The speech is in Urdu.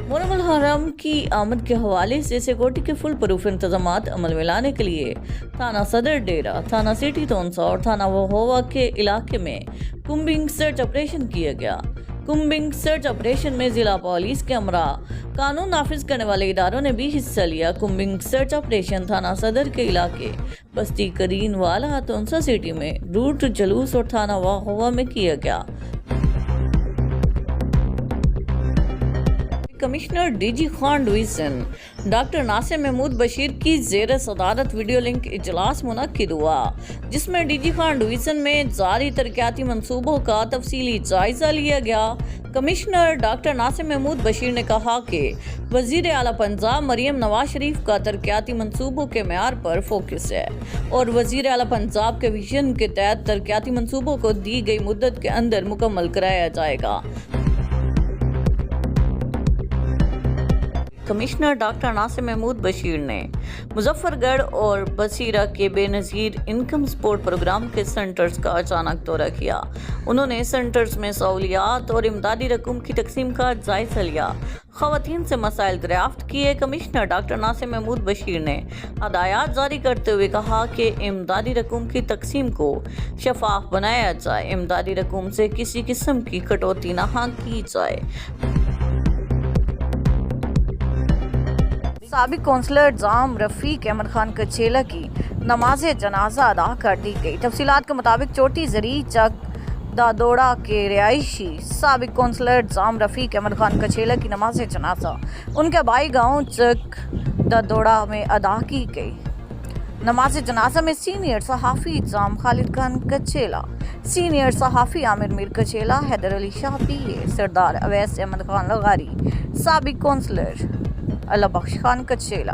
محرم الحرام کی آمد کے حوالے سے سیکورٹی کے فل پروف انتظامات عمل میں لانے کے لیے تھانہ صدر ڈیرہ، تھانہ سٹی تونسا اور تھانہ وہوہ کے علاقے میں کمبنگ سرچ آپریشن کیا گیا۔ کمبنگ سرچ آپریشن میں ضلع پولیس کے امراء، قانون نافذ کرنے والے اداروں نے بھی حصہ لیا۔ کمبنگ سرچ آپریشن تھانہ صدر کے علاقے بستی کرین والا تونسا سٹی میں روٹ جلوس اور تھانہ وہوہ میں کیا گیا۔ Commissioner D G Khan division doctor Nasir Mahmood Bashir کی زیر صدارت ویڈیو لنک اجلاس منعقد ہوا، جس میں ڈی جی خان ڈویژن میں جاری ترقیاتی منصوبوں کا تفصیلی جائزہ لیا گیا۔ کمشنر ڈاکٹر ناصر محمود بشیر نے کہا کہ وزیر اعلیٰ پنجاب مریم نواز شریف کا ترقیاتی منصوبوں کے معیار پر فوکس ہے اور وزیر اعلیٰ پنجاب کے ویژن کے تحت ترقیاتی منصوبوں کو دی گئی مدت کے اندر مکمل کرایا جائے گا۔ کمشنر ڈاکٹر ناصر محمود بشیر نے مظفر گڑھ اور بصیرہ کے بے نظیر انکم سپورٹ پروگرام کے سینٹرز کا اچانک دورہ کیا۔ انہوں نے سینٹرز میں سہولیات اور امدادی رقم کی تقسیم کا جائزہ لیا، خواتین سے مسائل دریافت کیے۔ کمشنر ڈاکٹر ناصر محمود بشیر نے ہدایات جاری کرتے ہوئے کہا کہ امدادی رقم کی تقسیم کو شفاف بنایا جائے، امدادی رقم سے کسی قسم کی کٹوتی نہ کی جائے۔ سابق کونسلر جام رفیق احمد خان کچھیلا کی نماز جنازہ ادا کر دی گئی۔ تفصیلات کے مطابق چوٹی زرعی چک دادوڑا کے رہائشی سابق کونسلر جام رفیق احمد خان کچھیلا کی نماز جنازہ ان کے آبائی گاؤں چک دادوڑا میں ادا کی گئی۔ نماز جنازہ میں سینئر صحافی جام خالد خان کچھیلا، سینئر صحافی عامر میر کچھیلا، حیدر علی شاہ پی اے، سردار اویس احمد خان لغاری، سابق کونسلر اللہ بخش خان کچھیلا،